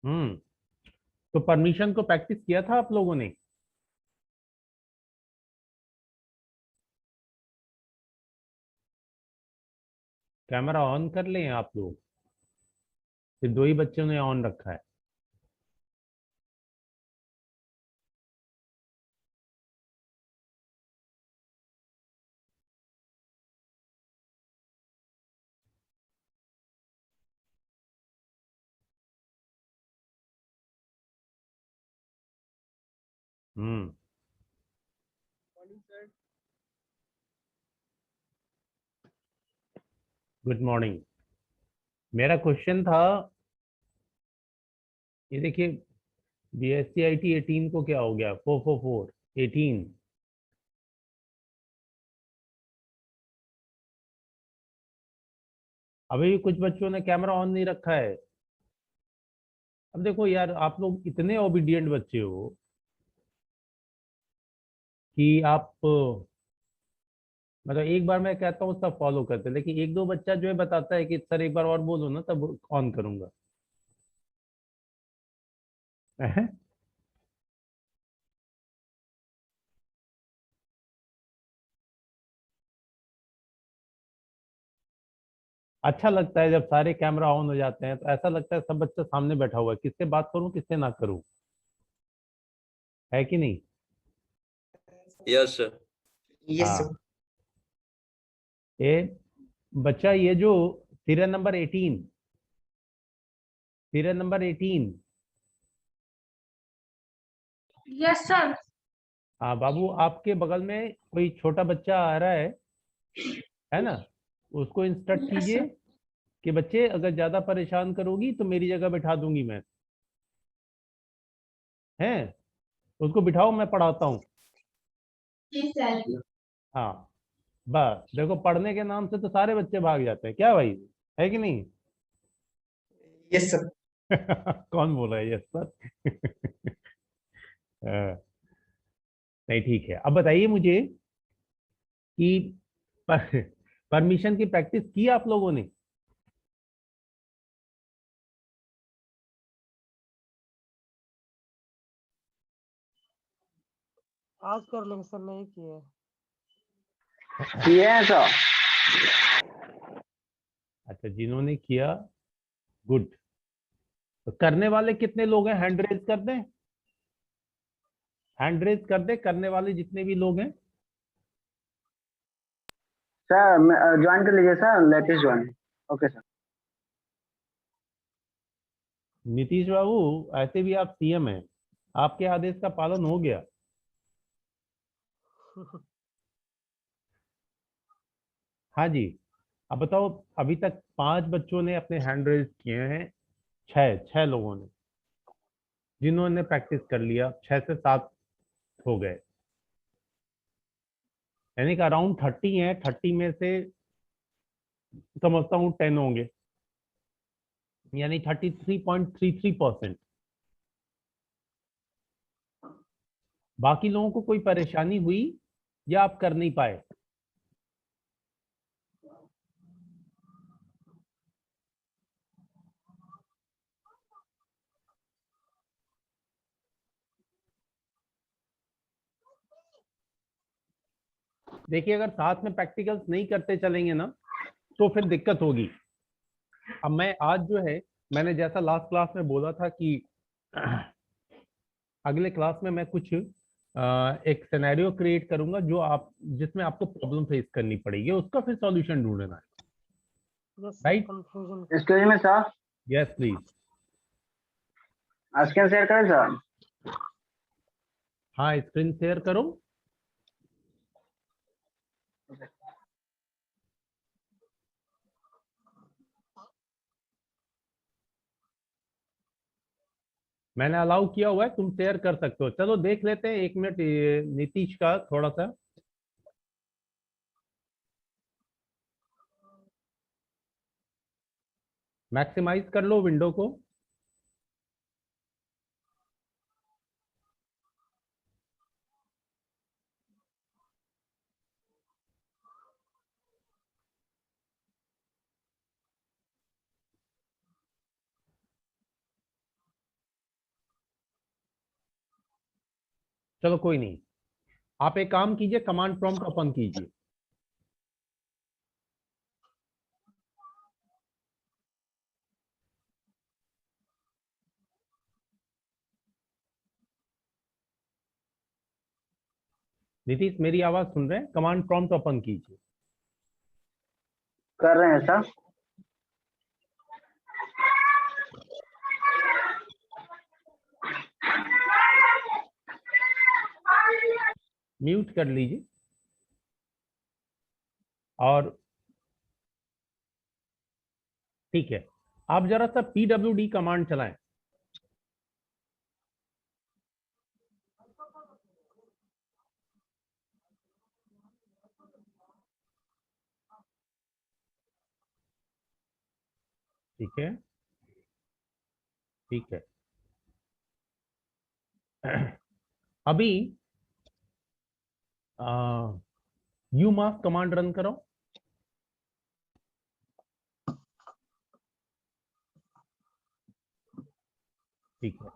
हम्म। तो परमिशन को प्रैक्टिस किया था आप लोगों ने? कैमरा ऑन कर लें आप लोग? सिर्फ दो ही बच्चों ने ऑन रखा है। हम्म। Good morning. मेरा क्वेश्चन था, ये देखिए, BSc IT 18 को क्या हो गया? 444 18। अभी भी कुछ बच्चों ने कैमरा ऑन नहीं रखा है। अब देखो यार, आप लोग इतने ओबीडियंट बच्चे हो कि आप मतलब एक बार मैं कहता हूँ सब फॉलो करते हैं, लेकिन एक दो बच्चा जो है बताता है कि सर एक बार और बोलो ना तब ऑन करूंगा। अच्छा लगता है जब सारे कैमरा ऑन हो जाते हैं, तो ऐसा लगता है सब बच्चा सामने बैठा हुआ है, किससे बात करूं किससे ना करूं, है कि नहीं? Yes sir. यस हाँ। ये बच्चा, ये जो serial number 18, serial number 18। Yes sir. हाँ बाबू, आपके बगल में कोई छोटा बच्चा आ रहा है ना? उसको इंस्ट्रक्ट यस कीजिए सर। कि बच्चे अगर ज्यादा परेशान करोगी तो मेरी जगह बैठा दूंगी मैं। हैं? उसको बिठाओ, मैं पढ़ाता हूँ। हाँ। बस देखो, पढ़ने के नाम से तो सारे बच्चे भाग जाते हैं, क्या भाई, है कि नहीं? Yes sir. कौन बोल रहा है यस सर? नहीं, ठीक है। अब बताइए मुझे कि परमिशन की प्रैक्टिस की आप लोगों ने? आज कर लेंगे सर, नहीं किए। किए हैं सर। अच्छा, जिन्होंने किया, गुड। तो करने वाले कितने लोग हैं? हैंड रेज कर दें, हैंड रेज कर दे करने वाले जितने भी लोग हैं। सर ज्वाइन कर लीजिए sir, latest join. Okay sir. Nitish बाबू, ऐसे भी आप CM हैं, आपके आदेश का पालन हो गया। हाँ जी। अब बताओ, अभी तक 5 बच्चों ने अपने हैंड रेज किए हैं, छह छह लोगों ने जिन्होंने प्रैक्टिस कर लिया, 6 से 7 हो गए, यानी कि अराउंड 30 हैं। 30 में से समझता हूँ 10 होंगे, यानी 33.33%। बाकी लोगों को कोई परेशानी हुई या आप कर नहीं पाए? देखिए, अगर साथ में प्रैक्टिकल्स नहीं करते चलेंगे ना तो फिर दिक्कत होगी। अब मैं आज जो है, मैंने जैसा लास्ट क्लास में बोला था कि अगले क्लास में मैं कुछ एक सिनेरियो क्रिएट करूंगा जो आप, जिसमें आपको प्रॉब्लम फेस करनी पड़ेगी, उसका फिर सॉल्यूशन ढूंढना है। Yes sir, right? Confusion. Screen में sir yes please. Screen share करें सर। हाँ, स्क्रीन शेयर करो। मैंने अलाउ किया हुआ है, तुम शेयर कर सकते हो। चलो देख लेते हैं, 1 मिनट नीतीश का थोड़ा सा मैक्सिमाइज कर लो विंडो को। चलो कोई नहीं, आप एक काम कीजिए, कमांड प्रॉम्प्ट ओपन कीजिए। नीतीश मेरी आवाज सुन रहे हैं? कमांड प्रॉम्प्ट ओपन कीजिए। कर रहे हैं सर। म्यूट कर लीजिए और ठीक है, आप जरा सा pwd कमांड चलाएं। ठीक है, ठीक है। अभी umask कमांड रन करो। ठीक है,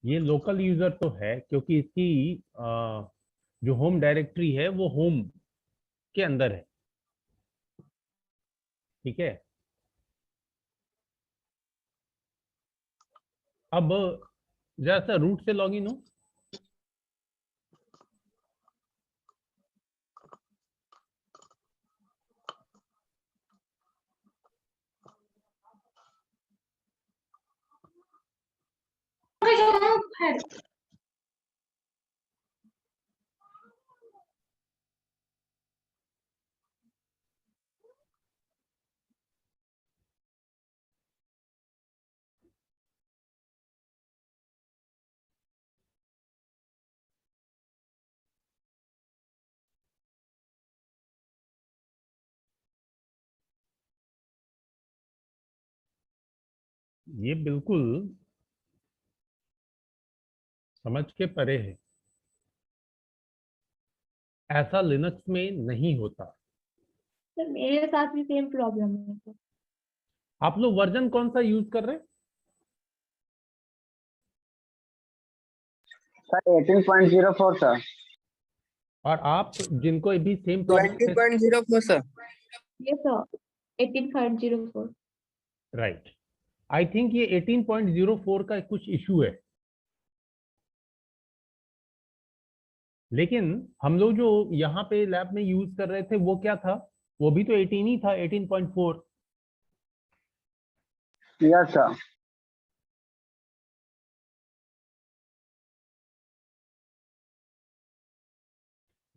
ये लोकल यूजर तो है क्योंकि इसकी जो होम डायरेक्टरी है वो होम के अंदर है। ठीक है, अब जैसा रूट से लॉगिन हो, ये बिल्कुल समझ के परे है, ऐसा लिनक्स में नहीं होता। सर मेरे साथ भी सेम प्रॉब्लम है सर। आप लोग वर्जन कौन सा यूज कर रहे हैं? Sir 18.04 sir. और आप जिनको भी सेम प्रॉब्लम 20.04 सर। ये सर 18.04। राइट, आई थिंक ये 18.04 का कुछ इशू है, लेकिन हम लोग जो यहाँ पे लैब में यूज कर रहे थे वो क्या था? वो भी तो 18 ही था, 18.4। Yes sir.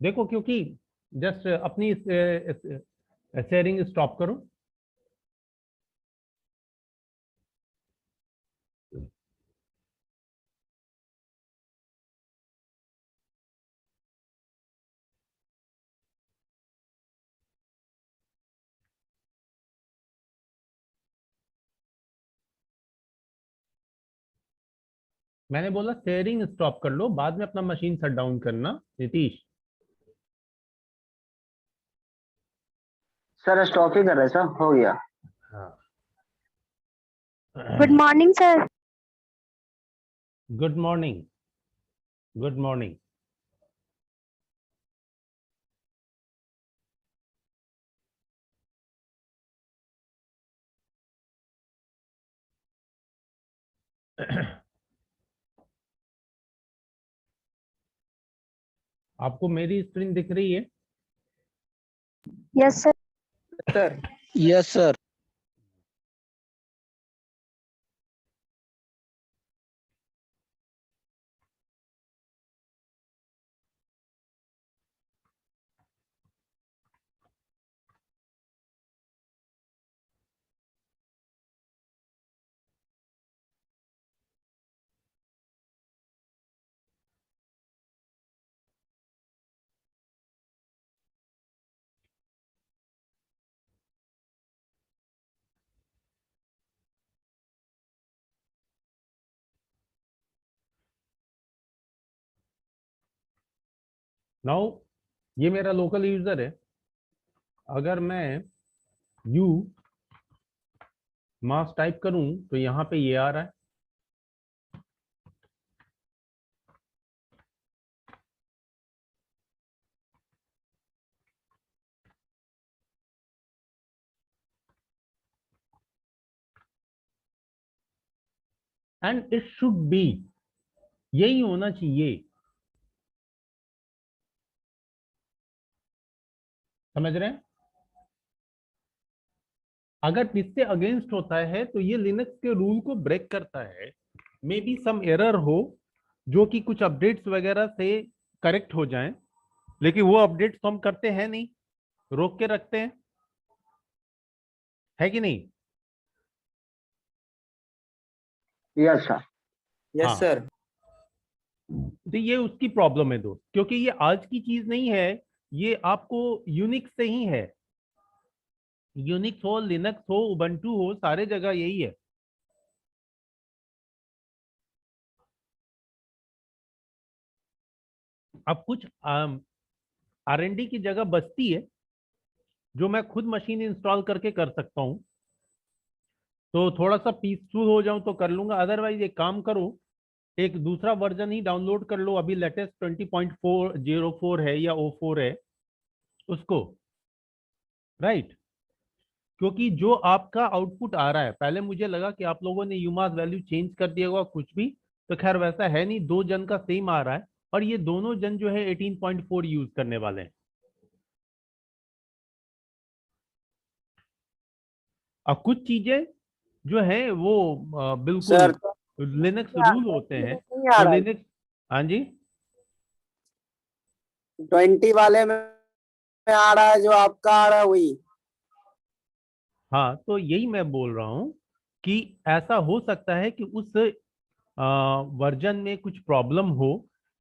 देखो, क्योंकि जस्ट अपनी शेयरिंग स्टॉप करो। मैंने बोला शेयरिंग स्टॉप कर लो, बाद में अपना मशीन शट डाउन करना। नीतीश, सर स्टॉप ही कर रहे सर, हो गया। हाँ, good morning sir. Good morning, good morning. आपको मेरी स्क्रीन दिख रही है? Yes sir. Sir yes sir. Now ये मेरा लोकल यूजर है, अगर मैं u मास टाइप करूं तो यहाँ पे ये आ रहा है। एंड इट शुड बी, यही होना चाहिए। समझ रहे हैं? अगर इससे अगेंस्ट होता है तो ये लिनक्स के रूल को ब्रेक करता है। मे बी सम एरर हो जो कि कुछ अपडेट्स वगैरह से करेक्ट हो जाएं, लेकिन वो अपडेट्स तो हम करते हैं नहीं, रोक के रखते हैं, है कि नहीं? Yes sir. यस हाँ। सर। तो ये उसकी प्रॉब्लम है दोस्त, क्योंकि ये आज की चीज नहीं है, ये आपको यूनिक्स से ही है। यूनिक्स हो, लिनक्स हो, उबंटू हो, सारे जगह यही है। अब कुछ R&D की जगह बचती है जो मैं खुद मशीन इंस्टॉल करके कर सकता हूं, तो थोड़ा सा पीसफुल हो जाऊं तो कर लूंगा। अदरवाइज एक काम करो, एक दूसरा वर्जन ही डाउनलोड कर लो। अभी लेटेस्ट 20.404 है या O4 है उसको, राइट? क्योंकि जो आपका आउटपुट आ रहा है, पहले मुझे लगा कि आप लोगों ने यूमास वैल्यू चेंज कर दिया होगा कुछ भी, तो खैर वैसा है नहीं, दो जन का सेम आ रहा है, और ये दोनों जन जो है 18.4 यूज करने वाले हैं। अब कुछ चीजें जो है वो सर बिल्कुल लिनक्स रूल होते हैं, नहीं आ तो रहा है। लिनक्स। हाँ जी। 20 वाले में आ रहा है, जो आपका आ रहा है वही। हाँ, तो यही मैं बोल रहा हूं कि ऐसा हो सकता है कि उस वर्जन में कुछ प्रॉब्लम हो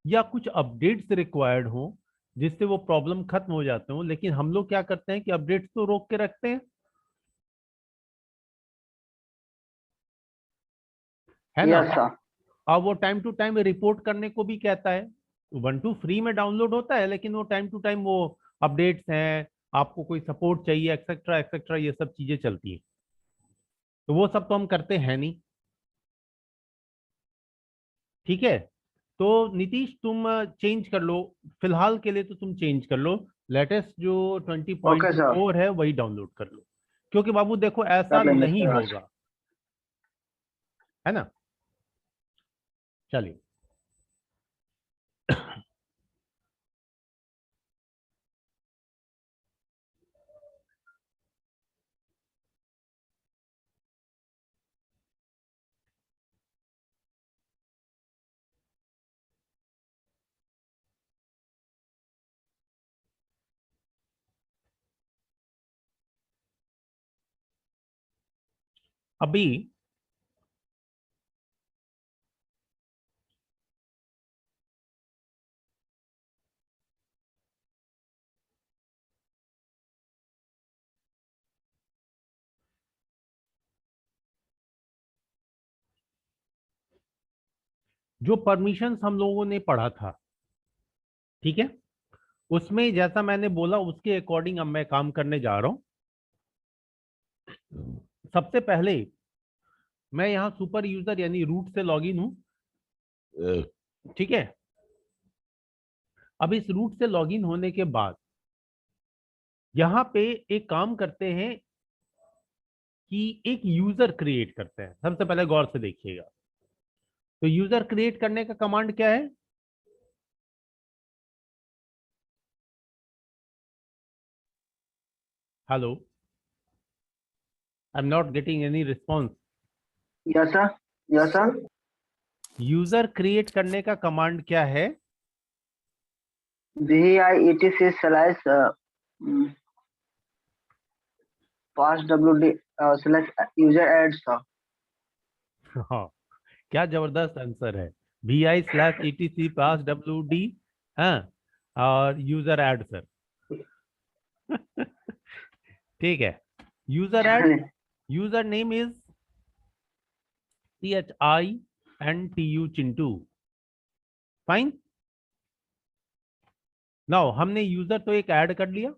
या कुछ अपडेट्स रिक्वायर्ड हो जिससे वो प्रॉब्लम खत्म हो जाते हो, लेकिन हम लोग क्या करते हैं कि अपडेट्स तो रोक के रखते हैं, है ना? Yes sir. अब वो टाइम टू टाइम रिपोर्ट करने को भी कहता है। उबंटू फ्री में डाउनलोड होता है, लेकिन वो टाइम टू टाइम वो अपडेट्स हैं, आपको कोई सपोर्ट चाहिए, एक्सेट्रा एक्सेट्रा, ये सब चीजें चलती है, तो वो सब तो हम करते हैं नहीं। ठीक है, तो नीतीश तुम चेंज कर लो, फिलहाल के लिए तो तुम चेंज कर लो, लेटेस्ट जो ओके सर। 20.4 है वही डाउनलोड कर लो, क्योंकि बाबू देखो ऐसा कर लेंगे नहीं सर आज। होगा, है ना? चलिए। अभी जो परमिशंस हम लोगों ने पढ़ा था, ठीक है, उसमें जैसा मैंने बोला उसके अकॉर्डिंग अब मैं काम करने जा रहा हूं। सबसे पहले मैं यहाँ सुपर यूजर यानी रूट से लॉगिन हूं, ठीक है। अब इस रूट से लॉगिन होने के बाद यहाँ पे एक काम करते हैं कि एक यूजर क्रिएट करते हैं। सबसे पहले गौर से देखिएगा, तो यूजर क्रिएट करने का कमांड क्या है? Hello, I am not getting any response. Yes sir. Yes sir. User create करने का कमांड क्या है? VIETC slash pass WD slash user adds sir. हाँ, क्या जबरदस्त आंसर है। VI/etc पास WD, हाँ, और यूजर ऐड सर। ठीक है, user add, user name is CHINTU Chintu, fine. Now हमने यूजर तो एक ऐड कर लिया।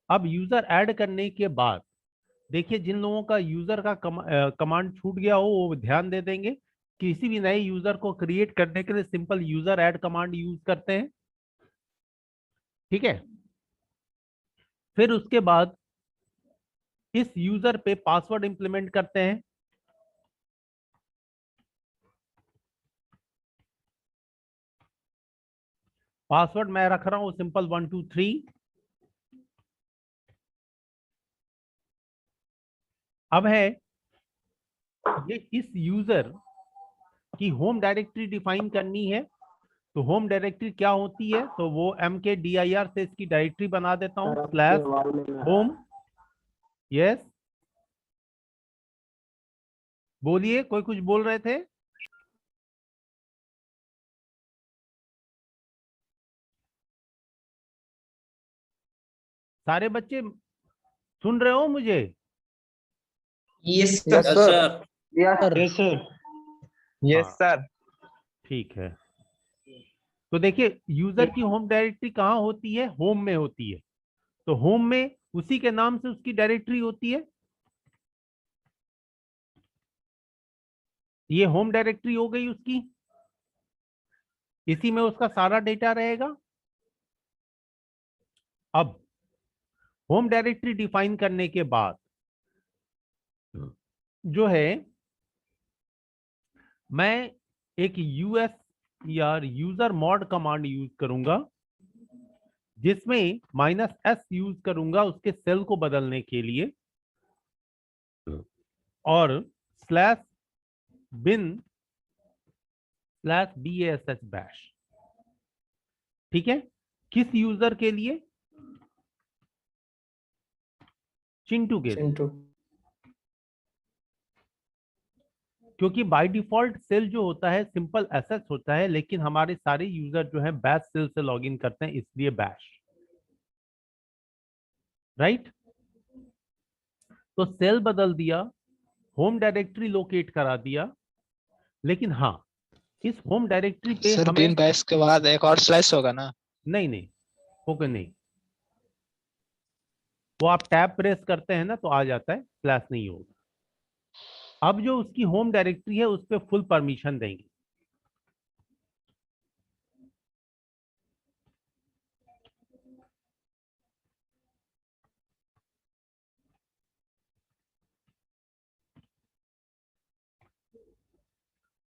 अब यूजर ऐड करने के बाद देखिए, जिन लोगों का यूजर का कमांड छूट गया हो वो ध्यान दे देंगे। किसी भी नए यूजर को क्रिएट करने के लिए simple user add command use करते हैं। ठीक है, फिर उसके बाद इस यूजर पे पासवर्ड इंप्लीमेंट करते हैं। पासवर्ड मैं रख रहा हूं सिंपल 123। अब है ये इस यूजर की होम डायरेक्टरी डिफाइन करनी है। तो होम डायरेक्टरी क्या होती है, तो वो mkdir से इसकी डायरेक्टरी बना देता हूं स्लैश होम। यस, बोलिए, कोई कुछ बोल रहे थे? सारे बच्चे सुन रहे हो मुझे? Yes Yes, sir. sir. Yes, sir. Yes sir. ठीक है, तो देखिए यूजर की होम डायरेक्टरी कहाँ होती है, होम में होती है। तो होम में उसी के नाम से उसकी डायरेक्टरी होती है। ये होम डायरेक्टरी हो गई उसकी, इसी में उसका सारा डेटा रहेगा। अब होम डायरेक्टरी डिफाइन करने के बाद जो है, मैं एक यूएस या यूजर मॉड कमांड यूज करूंगा, जिसमें -s यूज करूंगा उसके सेल को बदलने के लिए, और slash bin slash bash bash. ठीक है, किस यूजर के लिए? चिंटू के लिए। चिंटू। क्योंकि बाय डिफॉल्ट सेल जो होता है सिंपल एसएस होता है, लेकिन हमारे सारे यूजर जो है बैश सेल से लॉगिन करते हैं, इसलिए बैश। राइट, तो सेल बदल दिया, होम डायरेक्टरी लोकेट करा दिया, लेकिन हाँ इस होम डायरेक्टरी पे सर हमें बिन बैश के बाद एक और स्लैश होगा ना? नहीं नहीं होगा, नहीं, वो आप टैब प्रेस करते हैं ना तो आ जाता है, स्लैश नहीं होगा। अब जो उसकी होम डायरेक्टरी है उस पर फुल परमिशन देंगे।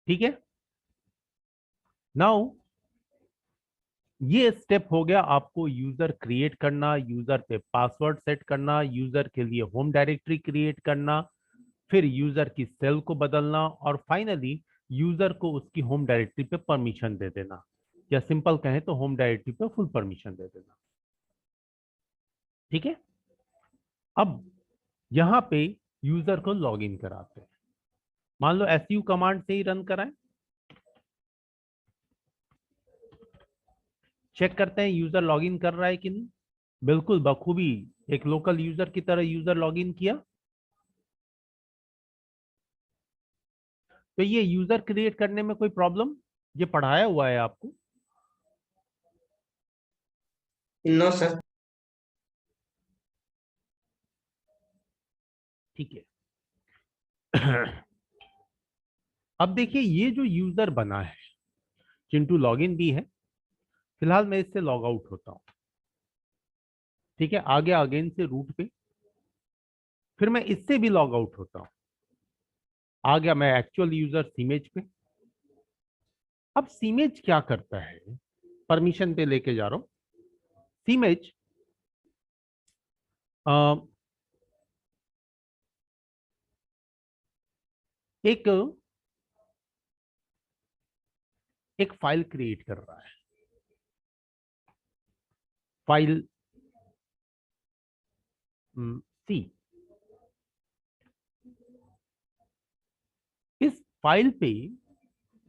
ठीक है, नाउ ये स्टेप हो गया आपको यूजर क्रिएट करना, यूजर पे पासवर्ड सेट करना, यूजर के लिए होम डायरेक्टरी क्रिएट करना, फिर यूजर की सेल को बदलना, और फाइनली यूजर को उसकी होम डायरेक्टरी पे परमिशन दे देना, या सिंपल कहें तो होम डायरेक्टरी पे फुल परमिशन दे देना। ठीक है, अब यहां पे यूजर को लॉगिन कराते हैं। मान लो su कमांड से ही रन कराएं, चेक करते हैं यूजर लॉगिन कर रहा है कि नहीं। बिल्कुल बखूबी एक लोकल यूजर की तरह यूजर लॉगिन किया। तो ये यूजर क्रिएट करने में कोई प्रॉब्लम, ये पढ़ाया हुआ है आपको। No sir. ठीक है, अब देखिए ये जो यूजर बना है, चिंटू लॉगिन भी है। फिलहाल मैं इससे लॉग आउट होता हूं। ठीक है, आगे अगेन से रूट पे, फिर मैं इससे भी लॉग आउट होता हूं। आ गया मैं एक्चुअल यूजर सीमेज पे। अब सीमेज क्या करता है, परमिशन पे लेके जा रहा हूं। सीमेज एक एक फाइल क्रिएट कर रहा है। फाइल सी, इस फाइल पे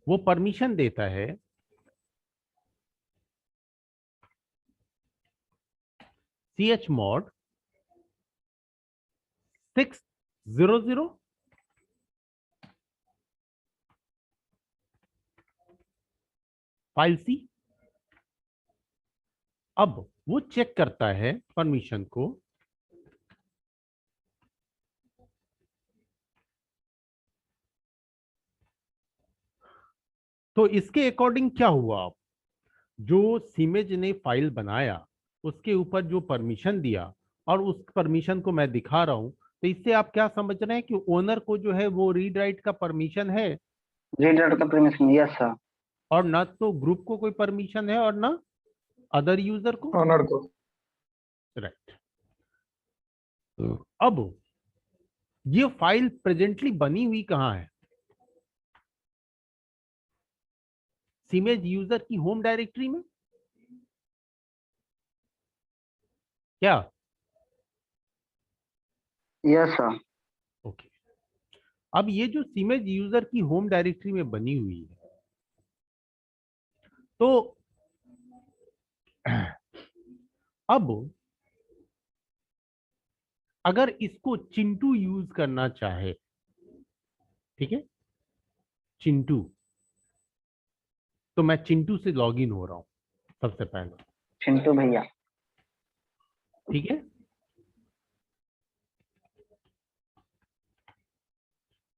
वो परमिशन देता है chmod 600 फाइल सी, अब वो चेक करता है परमिशन को, तो इसके अकॉर्डिंग क्या हुआ, अब जो सीमेज ने फाइल बनाया उसके ऊपर जो परमिशन दिया और उस परमिशन को मैं दिखा रहा हूं, तो इससे आप क्या समझ रहे हैं कि ओनर को जो है वो रीड राइट का परमिशन है, रीड राइट का परमिशन, यस सर। और ना तो ग्रुप को कोई परमिशन है और ना अदर यूजर को। ऑनर को। राइट। अब ये फाइल प्रेजेंटली बनी हुई कहां है? सीमेज यूजर की होम डायरेक्टरी में क्या? Yes sir. ओके। अब ये जो सीमेज यूजर की होम डायरेक्टरी में बनी हुई है, तो अब अगर इसको चिंटू यूज करना चाहे, ठीक है, चिंटू, तो मैं चिंटू से लॉगिन हो रहा हूं सबसे पहले, चिंटू भैया। ठीक है।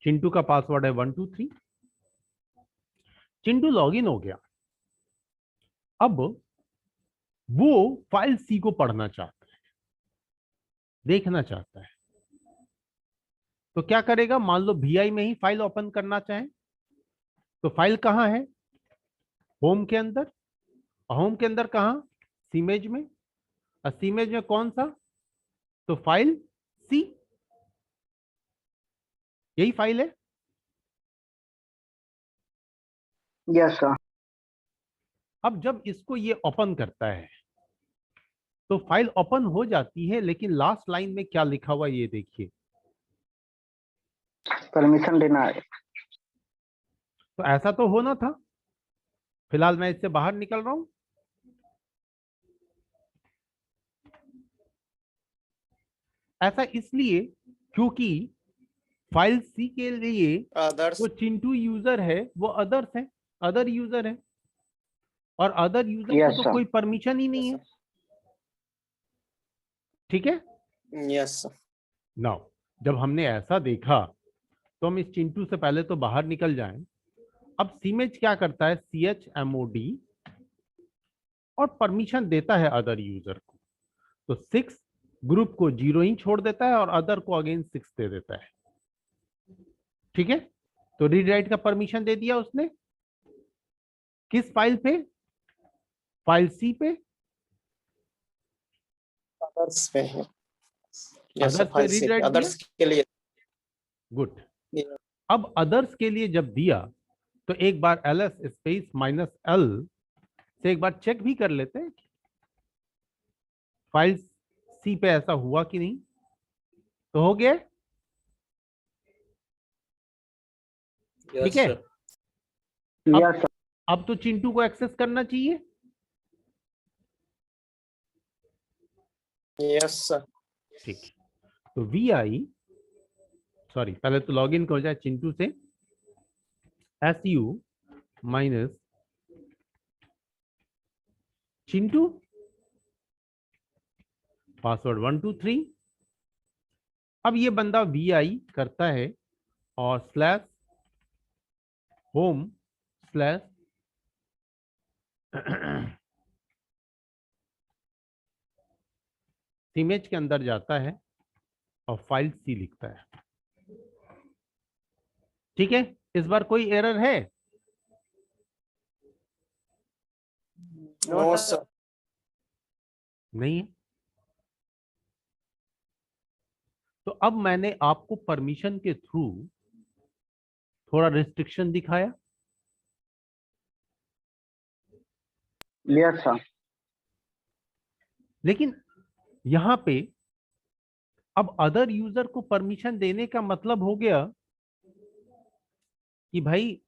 चिंटू का पासवर्ड है 123। चिंटू लॉगिन हो गया। अब वो फाइल सी को पढ़ना चाहता है, देखना चाहता है, तो क्या करेगा? मान लो VI में ही फाइल ओपन करना चाहे, तो फाइल कहां है? होम के अंदर। होम के अंदर कहां? सीमेज में। और सीमेज में कौन सा? तो फाइल सी, यही फाइल है। Yes sir. अब जब इसको ये ओपन करता है तो फाइल ओपन हो जाती है, लेकिन लास्ट लाइन में क्या लिखा हुआ ये देखिए, परमिशन देना है। तो ऐसा तो होना था। फिलहाल मैं इससे बाहर निकल रहा हूं। ऐसा इसलिए क्योंकि फाइल सी के लिए अदर्स जो चिंटू यूजर है वो अदर्स है, अदर यूजर है, और अदर यूजर Yes, को तो sir. कोई परमिशन ही नहीं है, ठीक है। यस नाउ जब हमने ऐसा देखा तो हम इस चिंटू से पहले तो बाहर निकल जाएं। अब सीमेज क्या करता है? chmod और परमिशन देता है अदर यूजर को, तो 6 ग्रुप को 0 ही छोड़ देता है और अदर को अगेन 6 दे देता है, ठीक है। तो रीड राइट का परमिशन दे दिया उसने, किस फाइल पे? फाइल सी पे। अदर्स पे है। अदर्स पे रीड राइट दिया। अदर्स के लिए गुड। अब अदर्स के लिए जब दिया तो एक बार ls स्पेस -l से एक बार चेक भी कर लेते हैं फाइल सी पे ऐसा हुआ कि नहीं। तो हो गया, ठीक है। Yes sir. अब तो चिंटू को एक्सेस करना चाहिए। Yes sir. ठीक है, तो VI, सॉरी पहले तो लॉगिन हो जाए चिंटू से, SU माइनस चिंटू, पासवर्ड 123। अब ये बंदा VI करता है और /home/ इमेज के अंदर जाता है और फाइल सी लिखता है, ठीक है। इस बार कोई एरर है? No sir. नहीं है। तो अब मैंने आपको परमिशन के थ्रू थोड़ा रिस्ट्रिक्शन दिखाया, यस सर। लेकिन यहां पे अब अदर यूजर को परमिशन देने का मतलब हो गया कि भाई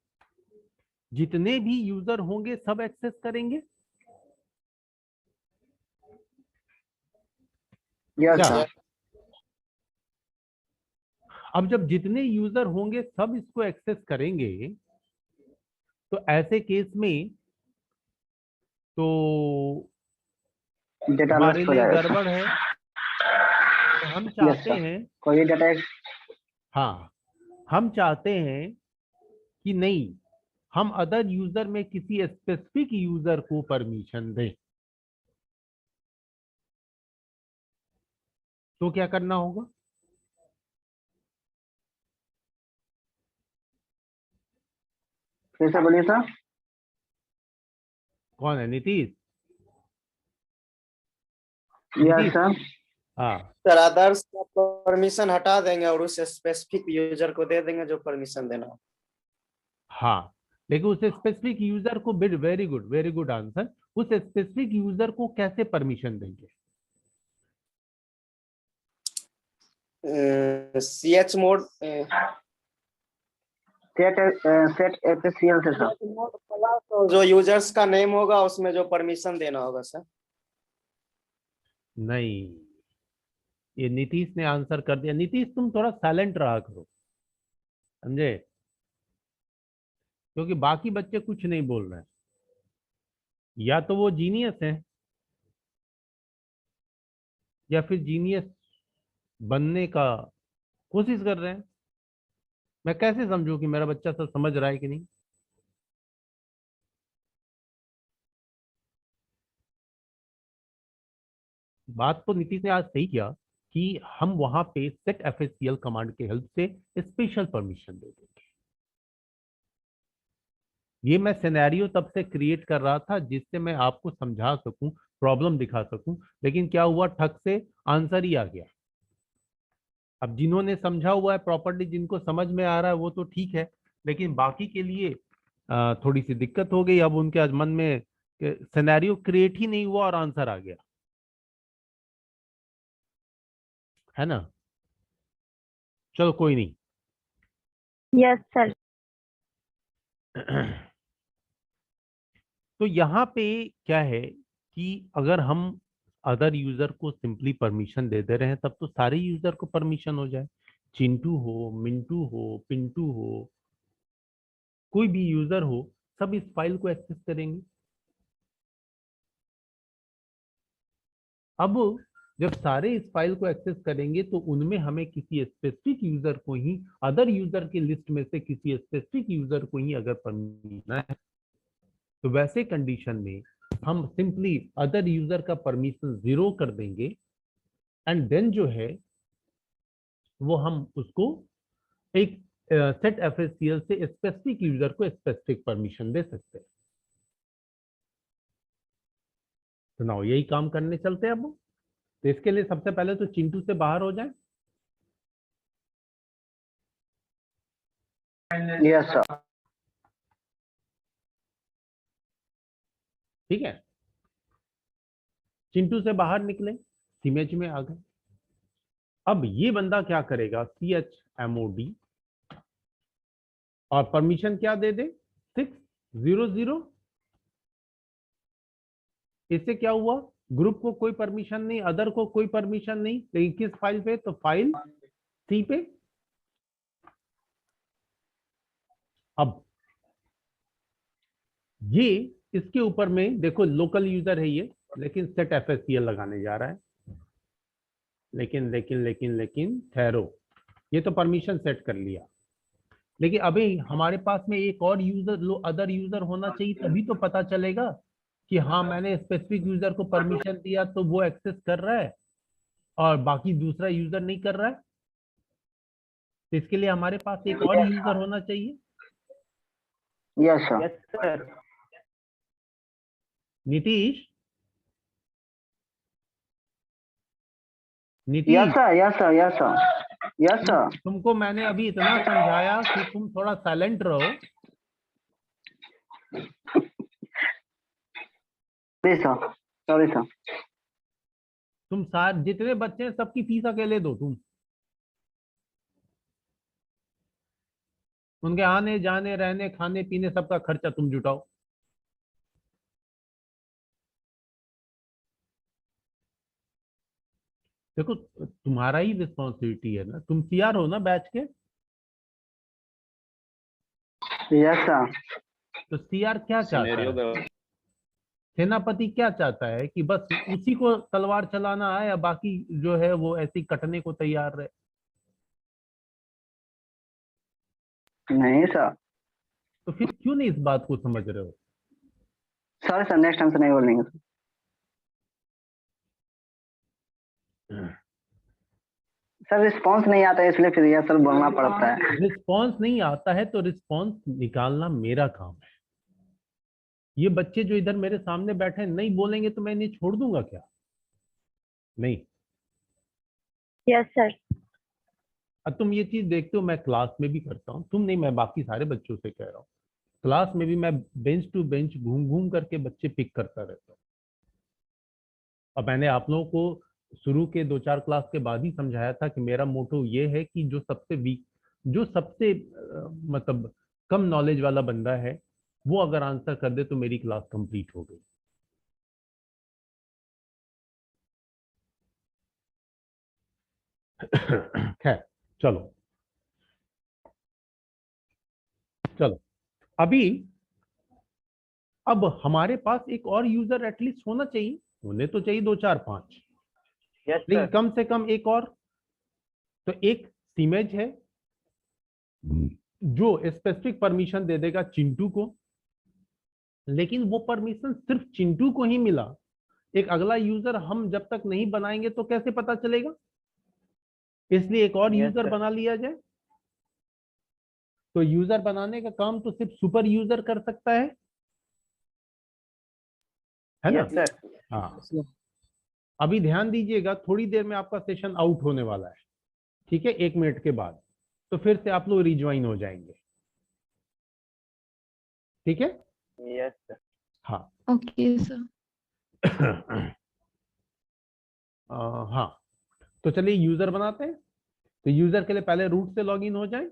जितने भी यूजर होंगे सब एक्सेस करेंगे। यस क्या? सर। अब जब जितने यूजर होंगे सब इसको एक्सेस करेंगे, तो ऐसे केस में तो डेटा हमारे लॉस हो लिए जाएगा। गड़बड़ है, तो हम चाहते sir. हैं, कोई डेटा हाँ हम चाहते हैं कि नहीं, हम अदर यूजर में किसी स्पेसिफिक यूजर को परमिशन दें। तो क्या करना होगा? फिर से बोलिए सर। कौन है? नीतीश? Yes Nitish, sir. हाँ सर अदर्स का परमिशन हटा देंगे और उस स्पेसिफिक यूजर को दे देंगे जो परमिशन देना हो। हाँ, लेकिन उस स्पेसिफिक यूजर को, वेरी गुड आंसर, उस स्पेसिफिक यूजर को कैसे परमिशन देंगे? CH मोड सेट FACL से सर। तो जो यूजर्स का नेम होगा उसमें जो परमिशन देना होगा सर। नहीं, ये नीतीश ने आंसर कर दिया। नीतीश तुम थोड़ा साइलेंट रहा करो, समझे? क्योंकि बाकी बच्चे कुछ नहीं बोल रहे हैं, या तो वो जीनियस हैं या फिर जीनियस बनने का कोशिश कर रहे हैं। मैं कैसे समझूं कि मेरा बच्चा सब समझ रहा है कि नहीं? बात तो नीतीश ने आज सही किया कि हम वहां पे सेट FACL कमांड के हेल्प से स्पेशल परमिशन दे देंगे। ये मैं सिनेरियो तब से क्रिएट कर रहा था जिससे मैं आपको समझा सकूं, प्रॉब्लम दिखा सकूं, लेकिन क्या हुआ, ठग से आंसर ही आ गया। अब जिन्होंने समझा हुआ है प्रॉपर्ली, जिनको समझ में आ रहा है वो तो ठीक है, लेकिन बाकी के लिए थोड़ी सी दिक्कत हो गई। अब उनके आज मन में सिनेरियो क्रिएट ही नहीं हुआ और आंसर आ गया, है ना? चलो कोई नहीं। Yes sir. तो यहाँ पे क्या है कि अगर हम अदर यूजर को सिंपली परमिशन दे दे रहे हैं तब तो सारे यूजर को परमिशन हो जाए। चिंटू हो, मिंटू हो, पिंटू हो, कोई भी यूजर हो, सब इस फाइल को एक्सेस करेंगे। अब जब सारे इस फाइल को एक्सेस करेंगे तो उनमें हमें किसी स्पेसिफिक यूजर को ही, अदर यूजर की लिस्ट में से किसी स्पेसिफिक यूजर को ही अगर परमिशन है, तो वैसे कंडीशन में हम सिंपली अदर यूजर का परमिशन 0 कर देंगे, एंड देन जो है वो हम उसको एक सेट FACL से स्पेसिफिक यूजर को स्पेसिफिक परमिशन दे सकते हैं। तो ना यही काम करने चलते हैं अब। तो इसके लिए सबसे पहले तो चिंटू से बाहर हो जाए। Yes sir. ठीक है, चिंटू से बाहर निकले, इमेज में आ गए। अब ये बंदा क्या करेगा, CHMOD, और परमिशन क्या दे दे, 600। इससे क्या हुआ, ग्रुप को कोई परमिशन नहीं, अदर को कोई परमिशन नहीं, लेकिन किस फाइल पे, तो फाइल C पे। अब ये इसके ऊपर में देखो, लोकल यूजर है ये, लेकिन सेट FACL लगाने जा रहा है। लेकिन ठहरो, ये तो परमिशन सेट कर लिया, लेकिन अभी हमारे पास में एक और यूजर, अदर यूजर होना चाहिए, तभी तो पता चलेगा कि हाँ मैंने स्पेसिफिक यूजर को परमिशन दिया तो वो एक्सेस कर रहा है और बाकी दूसरा यूजर नहीं कर रहा है। तो इसके लिए हमारे पास एक और यूजर होना चाहिए। Yes sir. Nitish, yes Nitish, sir. Yes sir. Yes sir. Yes sir. तुमको मैंने अभी इतना समझाया कि तुम थोड़ा साइलेंट रहो। Sorry sir. तुम सारे जितने बच्चे हैं सबकी फीस अकेले दो तुम, उनके आने जाने रहने खाने पीने सबका खर्चा तुम जुटाओ। देखो तुम्हारा ही रिस्पॉन्सिबिलिटी है ना, तुम CR हो ना बैच के, यस सर। तो CR क्या चाहता है? सेनापति क्या चाहता है कि बस उसी को तलवार चलाना है या बाकी जो है वो ऐसे ही कटने को तैयार रहे? नहीं सर। तो फिर क्यों नहीं इस बात को समझ रहे हो? सॉरी सर, नेक्स्ट टाइम से नहीं बोलेंगे सर। सर रिस्पॉन्स नहीं आता है इसलिए फिर यह सर बोलना पड़ता है। रिस्पॉन्स नहीं आता है तो रिस्पॉन्स निकालना मेरा काम है। ये बच्चे जो इधर मेरे सामने बैठे हैं, नहीं बोलेंगे तो मैं इन्हें छोड़ दूंगा क्या? नहीं। Yes sir. अब तुम ये चीज देखते हो, मैं क्लास में भी करता हूँ, तुम नहीं, मैं बाकी सारे बच्चों से कह रहा हूँ। क्लास में भी मैं बेंच टू बेंच घूम घूम करके बच्चे पिक करता रहता हूँ। अब मैंने आप लोगों को शुरू के 2-4 क्लास के बाद ही समझाया था कि मेरा मोटो ये है कि जो सबसे वीक, जो सबसे मतलब कम नॉलेज वाला बंदा है, वो अगर आंसर कर दे तो मेरी क्लास कंप्लीट हो गई। खैर चलो चलो, अभी अब हमारे पास एक और यूजर एटलीस्ट होना चाहिए, होने तो चाहिए 2 4 5, लेकिन कम से कम एक और। तो एक सीमेज है जो स्पेसिफिक परमिशन दे देगा चिंटू को, लेकिन वो परमिशन सिर्फ चिंटू को ही मिला। एक अगला यूजर हम जब तक नहीं बनाएंगे तो कैसे पता चलेगा? इसलिए एक और यूजर बना लिया जाए। तो यूजर बनाने का काम तो सिर्फ सुपर यूजर कर सकता है ना? हाँ, अभी ध्यान दीजिएगा, थोड़ी देर में आपका सेशन आउट होने वाला है, ठीक है, 1 मिनट के बाद। तो फिर से आप लोग रिज्वाइन हो जाएंगे, ठीक है? Yes sir. हाँ। Okay sir. हाँ, तो चलिए यूजर बनाते हैं। तो यूजर के लिए पहले रूट से लॉगिन हो जाए।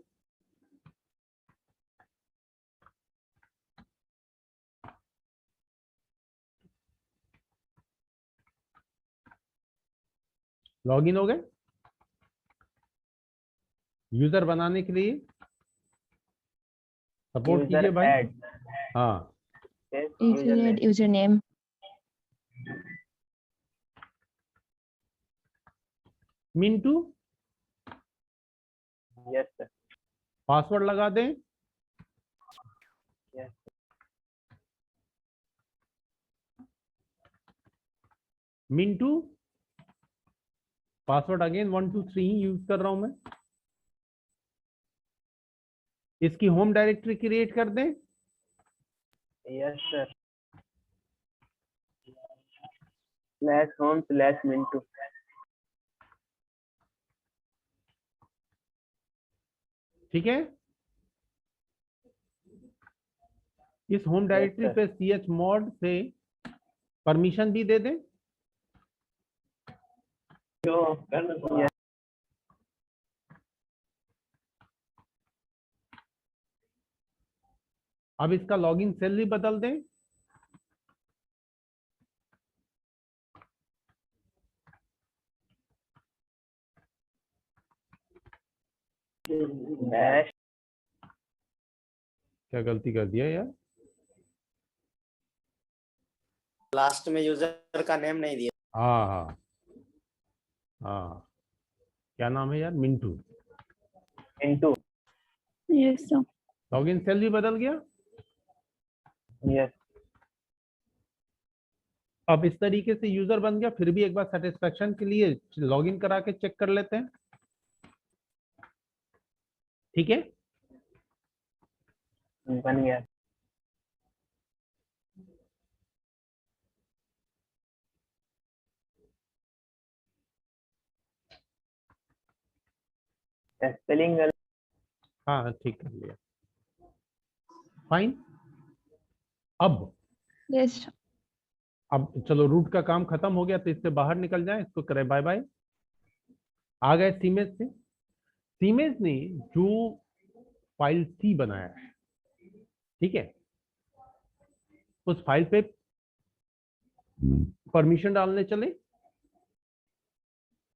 लॉगिन हो गए? यूजर बनाने के लिए सपोर्ट कीजिए भाई। हाँ, user name. Mintu yes sir. Password लगा दें। यस। मिंटू पासवर्ड अगेन 1 2 3 ही यूज कर रहा हूं मैं। इसकी होम डायरेक्टरी क्रिएट कर दें। Yes sir. /home/Mintu। ठीक है, इस होम डायरेक्टरी पे chmod से परमिशन भी दे दें। अब इसका लॉगिन सेल भी बदल दें। क्या गलती कर दिया यार? लास्ट में यूजर का नेम नहीं दिया। हाँ हाँ हाँ, क्या नाम है यार? Mintu. Yes sir. Login shell भी बदल गया। यस। अब इस तरीके से यूजर बन गया। फिर भी एक बार सेटिस्फेक्शन के लिए लॉगिन करा के चेक कर लेते हैं, ठीक है? बन गया। स्पेलिंग हाँ ठीक कर लिया, फाइन। अब यस। अब चलो, रूट का काम खत्म हो गया तो इससे बाहर निकल जाए, इसको करें बाय बाय। आ गए सीमेज से। सीमेज ने जो फाइल सी बनाया है, ठीक है, उस फाइल पे परमिशन डालने चले।